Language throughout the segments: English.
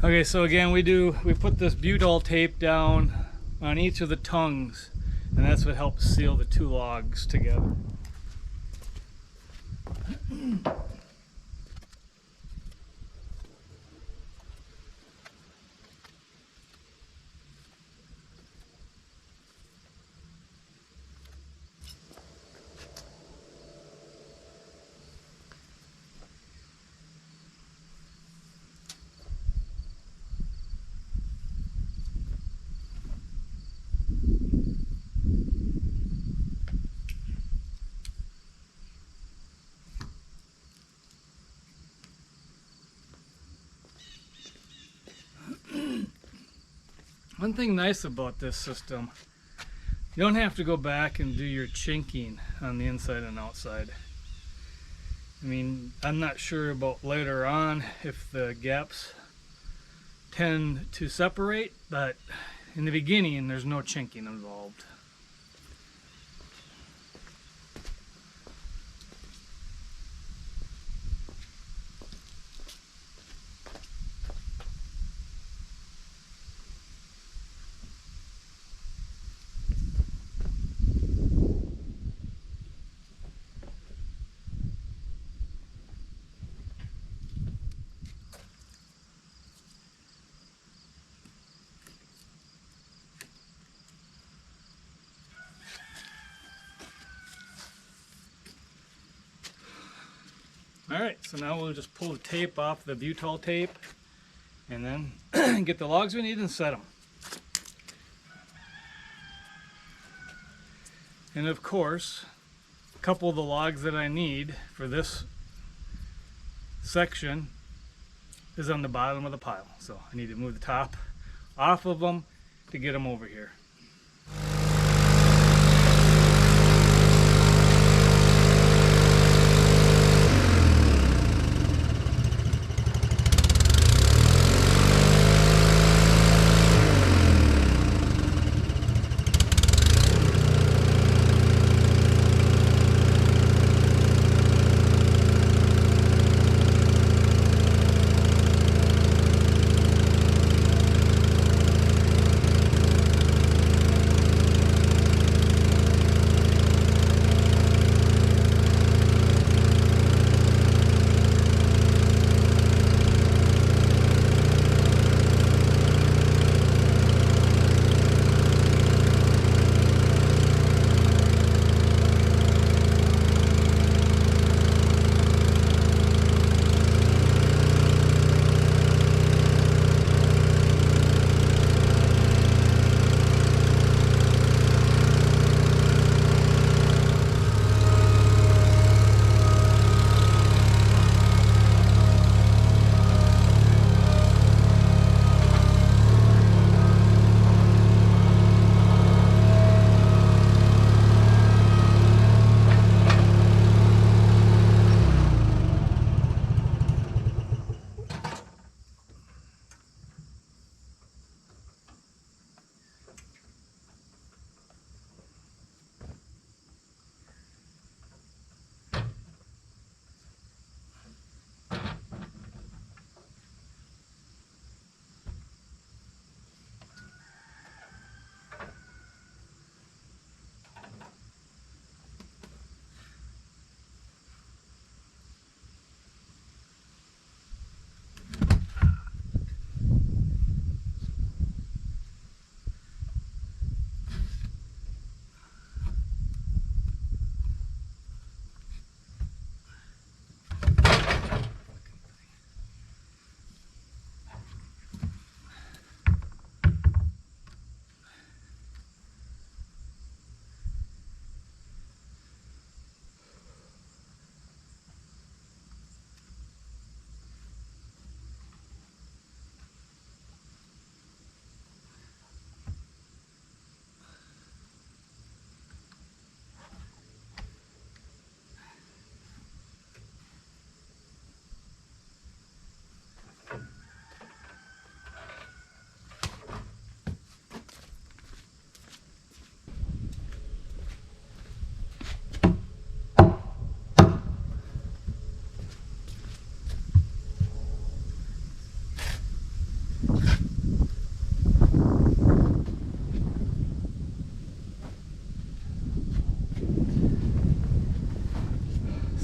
Okay, so again we put this butyl tape down on each of the tongues, and that's what helps seal the two logs together. One thing nice about this system, you don't have to go back and do your chinking on the inside and outside. I mean, I'm not sure about later on if the gaps tend to separate, but in the beginning there's no chinking involved. Alright, so now we'll just pull the tape off the butyl tape and then get the logs we need and set them. And of course, a couple of the logs that I need for this section is on the bottom of the pile. So I need to move the top off of them to get them over here.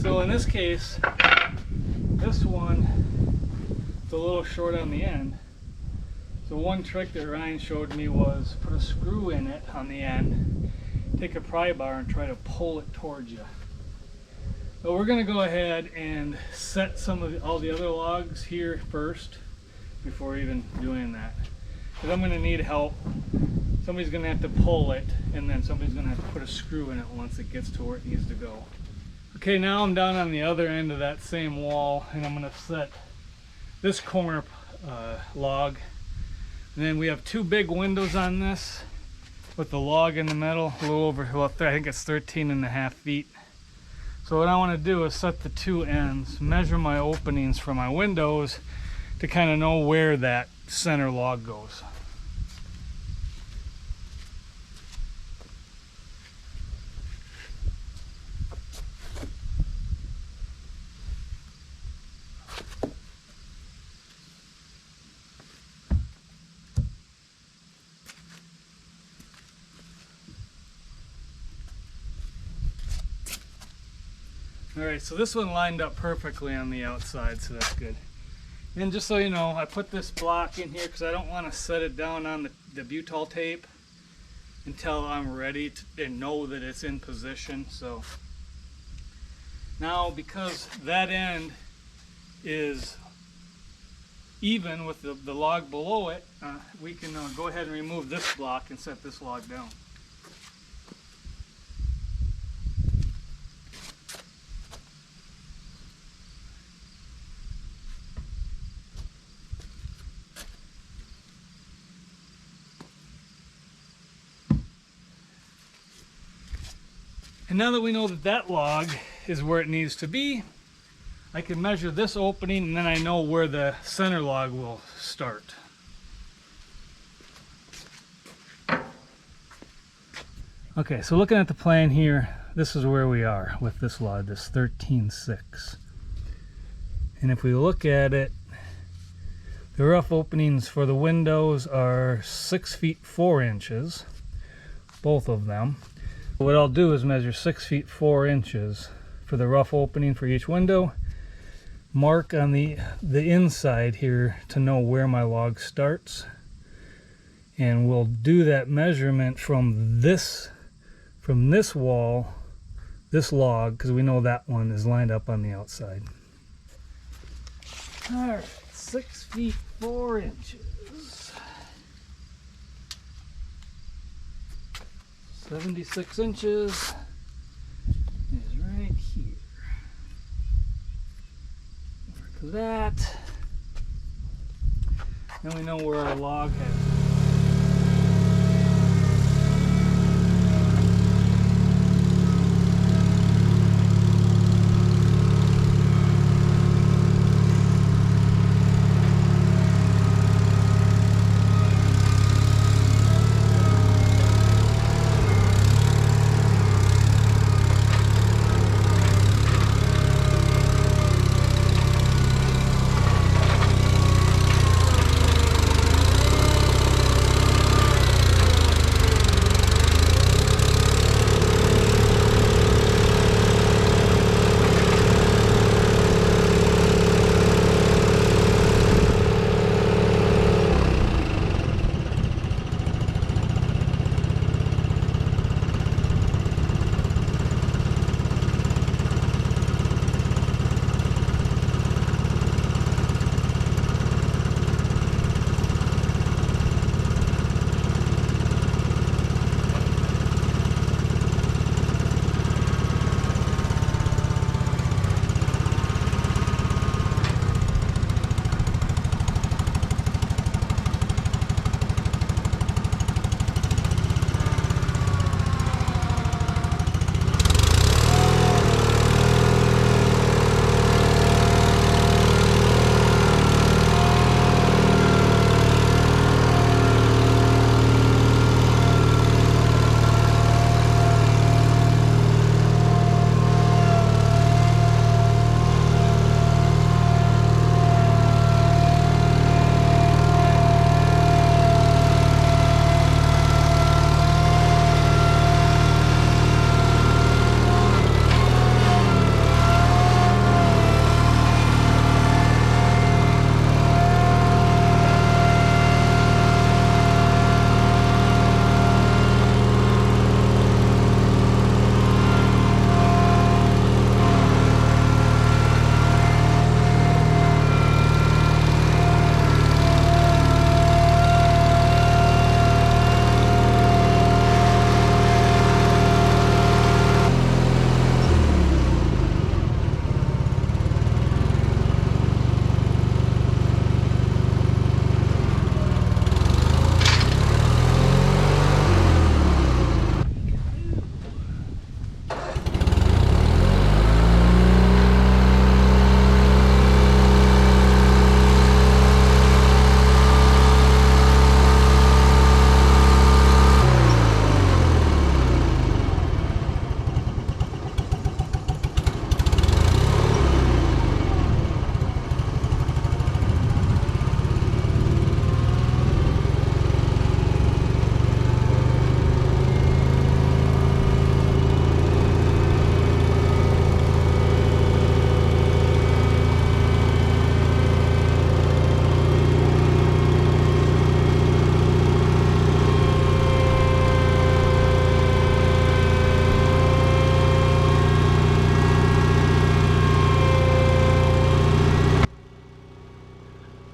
So in this case, this one is a little short on the end. So one trick that Ryan showed me was put a screw in it on the end, take a pry bar and try to pull it towards you. So we're going to go ahead and set all the other logs here first before even doing that. Because I'm going to need help. Somebody's going to have to pull it, and then somebody's going to have to put a screw in it once it gets to where it needs to go. Okay, now I'm down on the other end of that same wall, and I'm going to set this corner log. And then we have two big windows on this with the log in the middle, a little over, well, I think it's 13.5 feet. So what I want to do is set the two ends, measure my openings for my windows to kind of know where that center log goes. Alright, so this one lined up perfectly on the outside, so that's good. And just so you know, I put this block in here because I don't want to set it down on the butyl tape until I'm ready to know that it's in position. So now, because that end is even with the log below it, we can go ahead and remove this block and set this log down. And now that we know that that log is where it needs to be, I can measure this opening, and then I know where the center log will start. Okay, so looking at the plan here, this is where we are with this log, this 13.6. And if we look at it, the rough openings for the windows are 6 feet 4 inches, both of them. What I'll do is measure 6 feet 4 inches for the rough opening for each window, mark on the inside here to know where my log starts, and we'll do that measurement from this wall, this log, because we know that one is lined up on the outside. All right, 6 feet 4 inches. 76 inches is right here. Mark that. Then we know where our log has.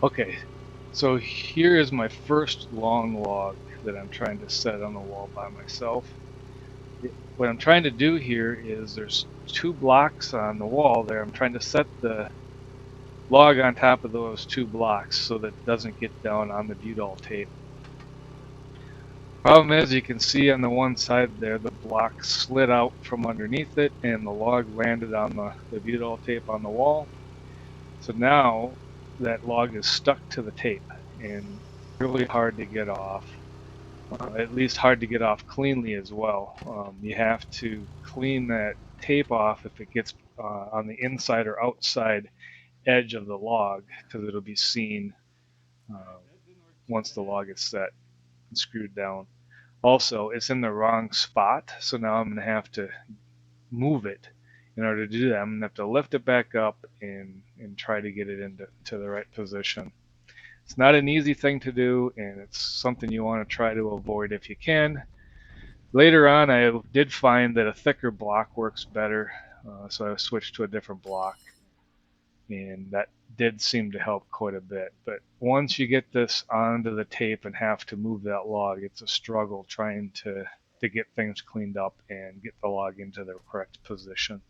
Okay, so here is my first long log that I'm trying to set on the wall by myself. What I'm trying to do here is there's 2 blocks on the wall there. I'm trying to set the log on top of those 2 blocks so that it doesn't get down on the Budol tape. Problem is, you can see on the one side there, the block slid out from underneath it and the log landed on the Budol tape on the wall. So now that log is stuck to the tape and really hard to get off. At least hard to get off cleanly as well. You have to clean that tape off if it gets on the inside or outside edge of the log, because it'll be seen once the log is set and screwed down. Also, it's in the wrong spot, so now I'm going to have to move it. In order to do that, I'm going to have to lift it back up and try to get it into the right position. It's not an easy thing to do, and it's something you want to try to avoid if you can. Later on, I did find that a thicker block works better, so I switched to a different block, and that did seem to help quite a bit. But once you get this onto the tape and have to move that log, it's a struggle trying to get things cleaned up and get the log into the correct position.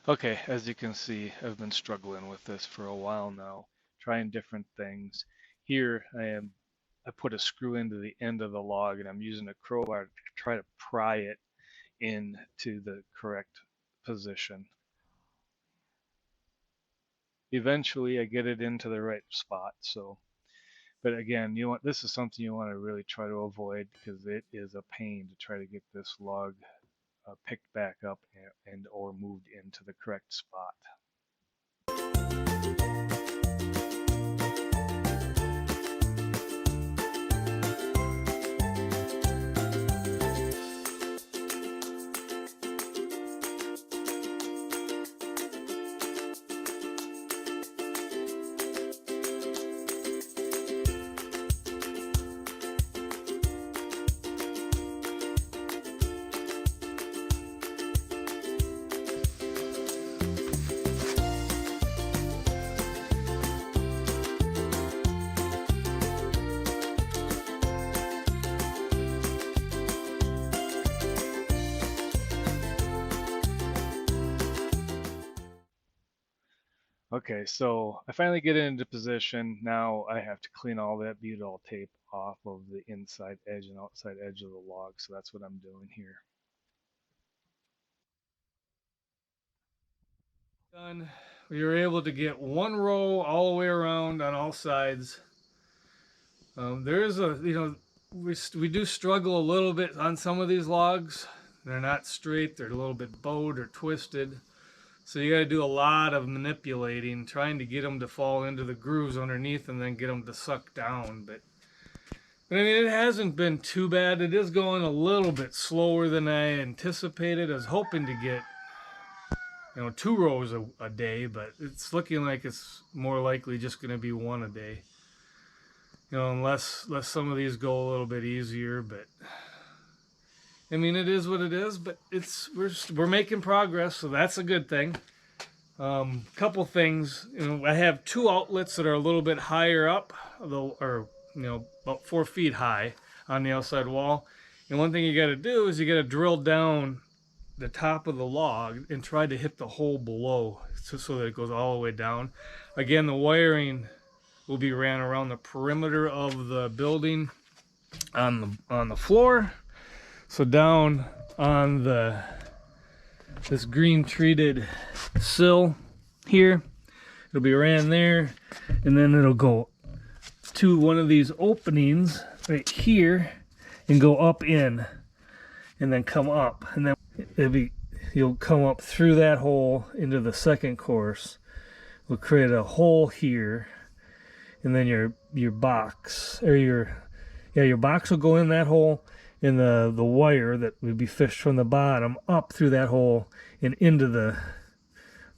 Okay, as you can see, I've been struggling with this for a while now, trying different things. Here I put a screw into the end of the log and I'm using a crowbar to try to pry it into the correct position. Eventually I get it into the right spot, so but again, this is something you want to really try to avoid because it is a pain to try to get this log picked back up and or moved into the correct spot. Okay, so I finally get it into position. Now I have to clean all that butol tape off of the inside edge and outside edge of the log, so that's what I'm doing here. Done. We were able to get one row all the way around on all sides. There is we do struggle a little bit on some of these logs. They're not straight, they're a little bit bowed or twisted. So you got to do a lot of manipulating, trying to get them to fall into the grooves underneath and then get them to suck down. But I mean, it hasn't been too bad. It is going a little bit slower than I anticipated. I was hoping to get, 2 rows a day, but it's looking like it's more likely just going to be 1 a day. Unless some of these go a little bit easier, but I mean, it is what it is, but we're making progress, so that's a good thing. Couple things, I have 2 outlets that are a little bit higher up, about 4 feet high on the outside wall. And one thing you got to do is you got to drill down the top of the log and try to hit the hole below, so that it goes all the way down. Again, the wiring will be ran around the perimeter of the building on the floor. So down on this green treated sill here, it'll be ran there, and then it'll go to one of these openings right here and go up in and then come up, and then you'll come up through that hole into the second course. We'll create a hole here, and then your box or your box will go in that hole, and the wire that would be fished from the bottom up through that hole and into the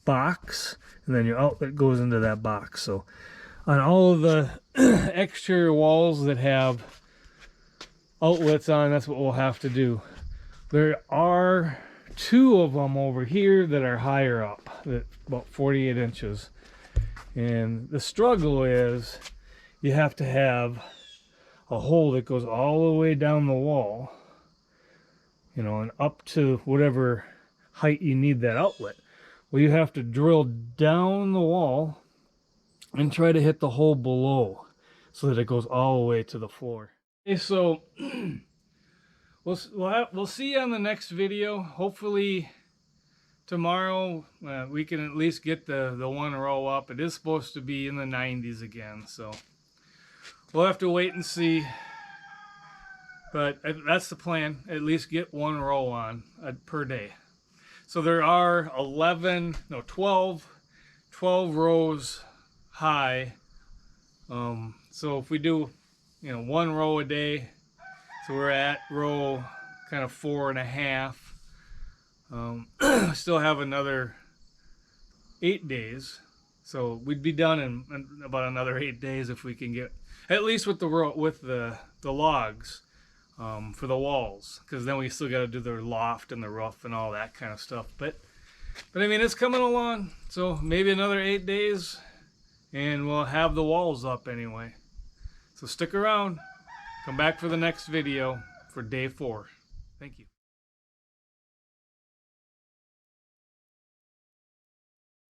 box, and then your outlet goes into that box. So on all of the exterior walls that have outlets on, that's what we'll have to do. There are 2 of them over here that are higher up, that about 48 inches. And the struggle is you have to have a hole that goes all the way down the wall, and up to whatever height you need that outlet. Well, you have to drill down the wall and try to hit the hole below so that it goes all the way to the floor. Okay, so we'll see you on the next video. Hopefully tomorrow we can at least get the 1 row up. It is supposed to be in the 90s again, so we'll have to wait and see. But that's the plan, at least get 1 row on per day. So there are 12 rows high. So if we do 1 row a day, so we're at row kind of 4.5. Still have another 8 days, so we'd be done in about another 8 days if we can get at least with the logs for the walls, because then we still got to do the loft and the roof and all that kind of stuff. But I mean, it's coming along, so maybe another 8 days and we'll have the walls up anyway. So stick around, come back for the next video for day 4. Thank you.